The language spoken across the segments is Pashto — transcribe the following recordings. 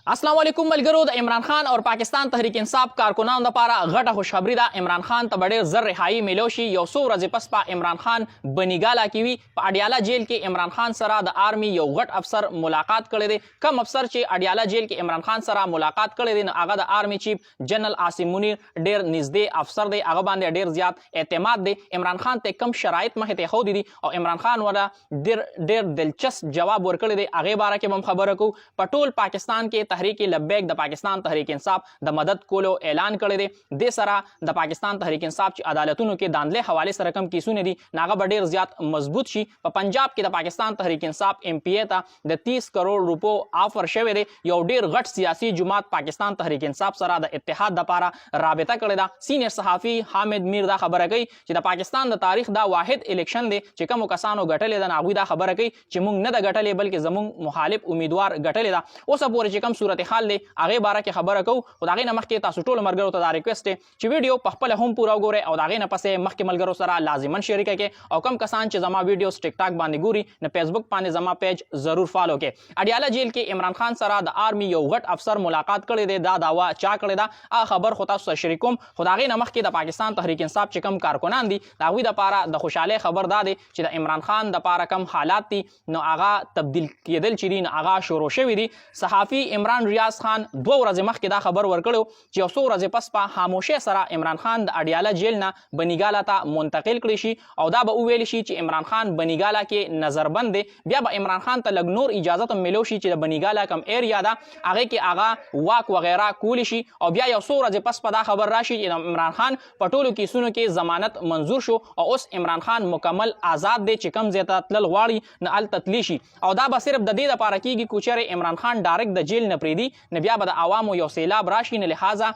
अस्सलाम वालेकुम मलगरो د عمران خان और पाकिस्तान तहरीक इंसाफ कारकुनान दपारा غټه خوشخبری ده عمران خان ته ډېر زر رهایی میلو شي یو څو ورځې پس په عمران خان بنیګالا کې وي په اډیالا جیل کې عمران خان سره د آرمی یو غټ افسر ملاقات کړی دی کم افسر چې اډیالا جیل کې عمران خان سره ملاقات کړی دی نو هغه د آرمی چیف جنرال عاصم منیر ډېر نږدې افسر دی هغه باندې ډېر زیات اعتماد دی عمران خان ته کم شرایط مخې ته خو دي او عمران خان ولا ډېر دلچسپ جواب ورکړی دی هغه باره کې هم خبره کو په ټول پاکستان کې تحریک لبیک د پاکستان تحریک انصاف د مدد کولو اعلان کړی دی د سره د پاکستان تحریک انصاف چې عدالتونو کې داندلې حواله سره کم کیسونه دي ناغه به ډیر زیات مضبوط شي په پنجاب کې د پاکستان تحریک انصاف ایم پی ای ته د 30 کروڑ روپو آفر شوی دی یو ډیر غټ سیاسي جماعت پاکستان تحریک انصاف سره د اتحاد لپاره رابطه کړی دا سینیر صحافي حامد میر دا خبره کوي چې د پاکستان د تاریخ دا واحد الیکشن دی چې کوم کسانو ګټلې د ناغوی دا خبره کوي چې موږ نه د ګټلې بلکې زموږ مخالف امیدوار ګټلې دا اوس پورې چې کوم صورتحال دی هغه باره کې خبره کو خو دا غي نه مخکې تاسو ټول مرګرو ته دا ریکوست چې ویډیو په خپل هم پورا وګورئ او دا غي نه پسې مخکې ملګرو سره لازما شریک کړئ او کم کسان چې زما ویډیوز ټیک ټاک باندې ګوري نه فیسبوک باندې زما پیج ضرور فالو کړئ اډیالا جیل کې عمران خان سره د آرمی یو غټ افسر ملاقات کړی دی دا داوا چا کړی دا خبر خو تاسو سره شریکوم خو دا غي نه مخکې د پاکستان تحریک انصاف چې کم کارکنان دي دا غوی د پاره د خوشاله خبر دا دی چې د عمران خان د پاره کم حالات دي نو هغه تبدیل کېدل چې دي نو هغه شروع شوی دي صحافي عمران ریاض خان 2 ورځې مخکې دا خبر ورکړو چې یو څو ورځې پس په خاموشۍ سره عمران خان د اډیالا جیل نه بنیګالا ته منتقل کړی شي او دا به وویل شي چې عمران خان بنیګالا کې نظربند دی بیا به عمران خان ته لږ نور اجازه ته ملو شي چې د بنیګالا کم ایریا ده هغه کې هغه واک وغیرہ کولی شي او بیا یو څو ورځې پس په دا خبر راشي چې عمران خان په ټولو کیسونو کې ضمانت منظور شو او اوس عمران خان مکمل آزاد دی چې کم زیاته تلل غواړي نه ال تتلی شي او دا به صرف د دې لپاره کیږي کوچره عمران خان ډایرکټ د جیل نه پریدي نه بیا به د عوامو یو سیلاب راشي نه لہذا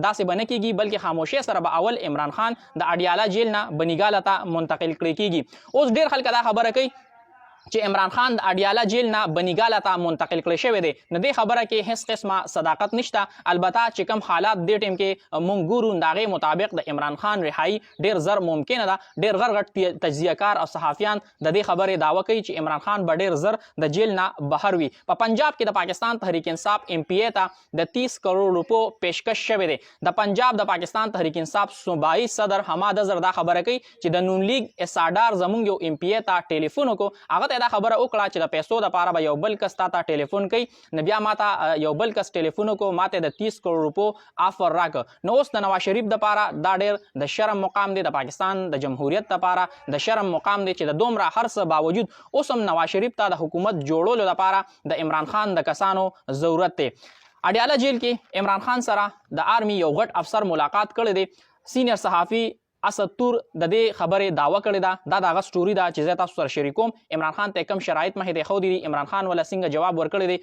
داسې بنه کیږي بلکې خاموشي سره به اول عمران خان د اډیالا جیل نه بنیګالا ته منتقل کړي کیږي اوس ډیر خلک دا خبره کوي چې عمران خان د اډیالا جیل نه بنیګالا ته منتقل کړی شوی دی نه دې خبره کې هیڅ قسمه صداقت نشته البته چې کم حالات دې ټیم کې مونږ ګورو داغه مطابق د عمران خان رهایی ډیر زر ممکنه ده ډیر غټ تجزیه کار او صحافیان د دې خبرې داوا کوي چې عمران خان به ډیر زر د جیل نه بهر وي په پنجاب کې د پاکستان تحریک انصاف ایم پی ای ته د 30 کروڑ روپو پیشکش شوی دی د پنجاب د پاکستان تحریک انصاف صوبایي صدر حماد اظهر دا خبره کوي چې د نون لیگ اساډار زمونږ یو ایم پی ای ته ټلیفون وکړو هغه دا خبره وکړه چې د پیسو د پاره به یو بل کس ته ټلیفون کوي نه بیا ماته یو بل کس ټلیفون وکړو ماته د 30 کروڑ روپو آفر راکړ نو اوس د نواز شریف د پاره دا ډیر د شرم مقام دی د پاکستان د جمهوریت لپاره د شرم مقام دی چې د دومره هرڅه باوجود اوس هم نواز شریف ته د حکومت جوړولو لپاره د عمران خان د کسانو ضرورت دی اډیالا جیل کې عمران خان سره د آرمی یو غټ افسر ملاقات کړی دی سینیر صحافي اسد تور د دې خبرې داوا کړې ده دا دغه سټوري ده چې زه تاسو سره شریکوم عمران خان ته کم شرایط مخې دی خو دی عمران خان ولا څنګه جواب ورکړی دی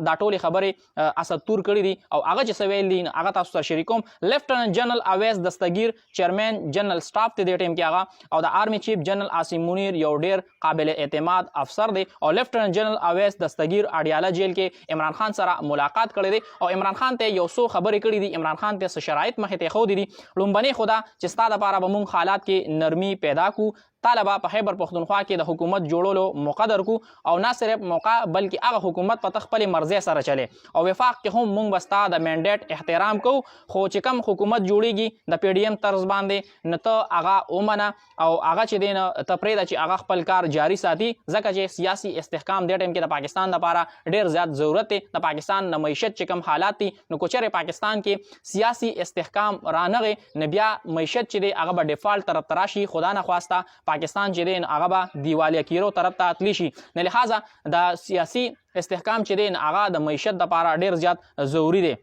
دا ټولې خبرې اسد تور کړی دي او هغه چې سویل دي هغه تاسو سره شریکوم لیفټننټ جنرال اویس دستگیر چیرمن جنرال سټاف ته د ټیم کې هغه او د آرمی چیف جنرال عاصم منیر یو ډیر قابل اعتماد افسر دی او لیفټننټ جنرال اویس دستگیر اډیالا جیل کې عمران خان سره ملاقات کړی دی او عمران خان ته یو څو خبرې کړې دي عمران خان ته شرایط مخې ته خو دي لومبني خدا چې ستاسو لپاره به مونږ حالات کې نرمي پیدا کو طالبہ په خیبر پختونخوا کې د حکومت جوړولو مقدر کو او نه صرف موقع بلکې هغه حکومت په خپل مرزي سره چلے او وفاق کې هم مونږ بستا د منډیټ احترام کو خو چې کم حکومت جوړیږي د پی ډی ایم طرز باندې نه ته هغه اومنه او هغه چې دین ته پرې د چې هغه خپل کار جاری ساتي ځکه چې سیاسي استحکام د ټیم کې د پاکستان لپاره ډیر زیات ضرورت دی د پاکستان د معیشت چې کم حالات دي نو کوچره پاکستان کې سیاسي استحکام رانغه نه بیا معیشت چې دی هغه به ډیفالت طرف تراشي خدا نه خواسته پاکستان چې دین هغه به دیوالیا کیرو طرف ته تلی شي نه لہذا د سیاسي استحکام چې دین هغه د معیشت لپاره ډیر زیات ضروری دی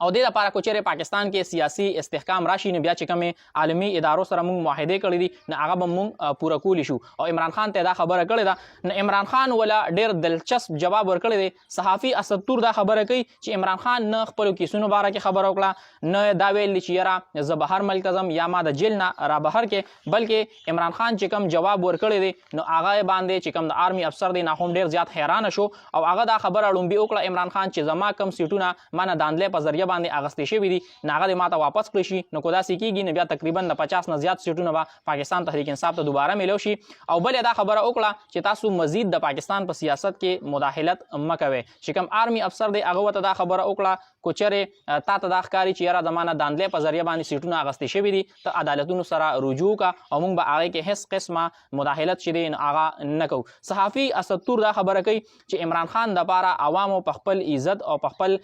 او د لپاره کوچره پاکستان کې سیاسي استحکام راشي نه بیا چې کومه عالمی ادارو سره موږ معاهده کړی دي نه هغه به موږ پوره کولی شو او عمران خان ته دا خبره کړې ده نه عمران خان ولا ډیر دلچسپ جواب ورکړی دی صحافي اسد تور دا خبره کوي چې عمران خان نه خپل کیسونو باره کې خبر وکړه نه دا ویل چې یاره زه بهر ملتزم یا ما د جیل نه را بهر کې بلکې عمران خان چې کوم جواب ورکړی دی نو هغه باندې چې کوم د آرمی افسر دی نه هم ډیر زیات حیران شو او هغه دا خبره لومبي وکړه عمران خان چې زما کم سیټونه مانه داندلې په ذریعہ باندې اغستې شوي دي ناغه د ماته واپس کړی شي نو کو داسې کیږي نو بیا تقریبا د 50 نه زیات سیټونه به پاکستان تحریک انصاف ته دوباره میلو شي او بل دا خبره وکړه چې تاسو مزید د پاکستان په سیاست کې مداخلت مکوي چې کوم آرمي افسر دی هغه ته دا خبره وکړه کوچره تا ته دا ښکاري چې یاره زمانه داندلې په ذریعه باندې سیټونه اغستې شوي دي ته عدالتونو سره رجوع کا او موږ به هغې کې هیڅ قسمه مداخلت چې دی نو هغه نه کوو. صحافي اسدتور دا خبره کوي چې عمران خان دپاره عوامو په خپل عزت او په خپل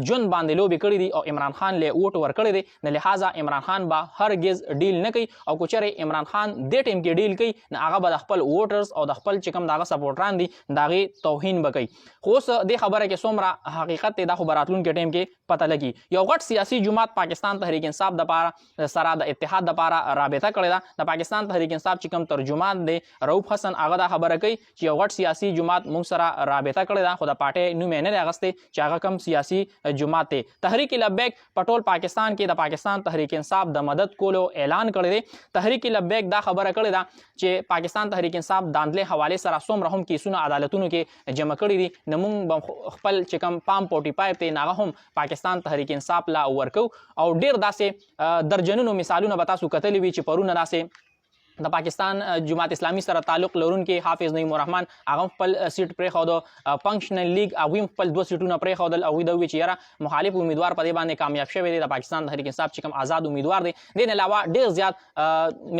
ژوند باندې لوبې کړي دي او عمران خان له ووټ ورکړی دی نو لحاظه عمران خان به هرګز ډیل نه کوي او کوچره عمران خان دې ټیم کې ډیل کوي نو هغه به د خپل ووټرز او د خپل چې کوم دغه سپورټران دي د هغې توهین به کوي. خو اوس دې خبره کې څومره حقیقت دی دا خو به راتلونکي ټیم کې پته لګي. یو غټ سیاسي جماعت پاکستان تحریک انصاف دپاره سره د اتحاد دپاره رابطه کړې ده د پاکستان تحریک انصاف چې کوم ترجمان دی رؤوف حسن هغه دا خبره کوي چې یو غټ سیاسي جماعت موږ سره رابطه کړې ده خو د پارټۍ نوم یې نه دی اخیستی چې هغه کوم سیاسي جماعت دی. تحریک لبیک په ټول پاکستان کې د پاکستان تحریک انصاف د مدد کولو اعلان کړی دی. تحریک لبیک دا خبره کړې ده چې پاکستان تحریک انصاف داندلې حوالې سره څومره هم کیسونه عدالتونو کې جمع کړي دي نو موږ به خپل چې کوم پام پوټي پایپ دی هغه هم پاکستان تحریک انصاف لا ورکو او ډیر داسې درجنونو مثالونه به تاسو کتلی وي چې پرونه داسې د پاکستان جماعت اسلامي سره تعلق لرونکي حافظ نعیم الرحمن هغه خپل سیټ پرېښود فنکشنل لیگ هغوی خپل 2 سیټونه پرېښودل هغوی د وویل چې یاره مخالف امیدوار په دې باندې کامیاب شوی دی د پاکستان تحریک انصاف چې کوم آزاد امیدوار دی. دې نه علاوه ډېر زیات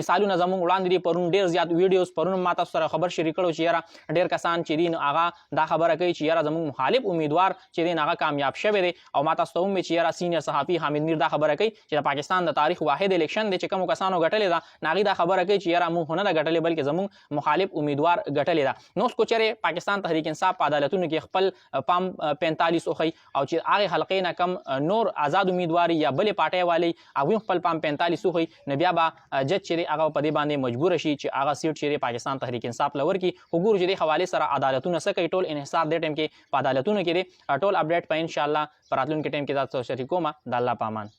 مثالونه زموږ وړاندې دي پرون ډېر زیات ویډیوز پرون ما تاسو سره خبر شریک کړو چې یاره ډېر کسان چې دي نو هغه دا خبره کوي چې یاره زموږ مخالف امیدوار چې دی هغه کامیاب شوی دی او ما تاسو ته هم چې یاره سینیر صحافي حامد میر دا خبره کوي چې د پاکستان د تاریخ واحد الیکشن دی چې کومو کسانو ګټلې ده نو هغوی دا خبره کوي چې یاره موږ نه ده ګټلې بلکې زموږ مخالف امیدوار ګټلې ده. نو اوس کو چېرې پاکستان تحریک انصاف په عدالتونو کې خپل پام 45 وښیي او چې هغې حلقې نه کم نور آزاد امیدوار یا بلې پارټۍ والي هغوی خپل پام 45 وښیي نو بیا به جج چې دی هغه په دې باندې مجبوره شي چې هغه سیټ چې دی پاکستان تحریک انصاف له ورکړي. خو ګورو چې دې حوالې سره عدالتونه څه کوي. ټول انحصار دې ټایم کې په عدالتونو کې دی. ټول اپډیټ په انشاءالله په راتلونکي ټایم کې تاسو سره شریکوم. د الله په امان.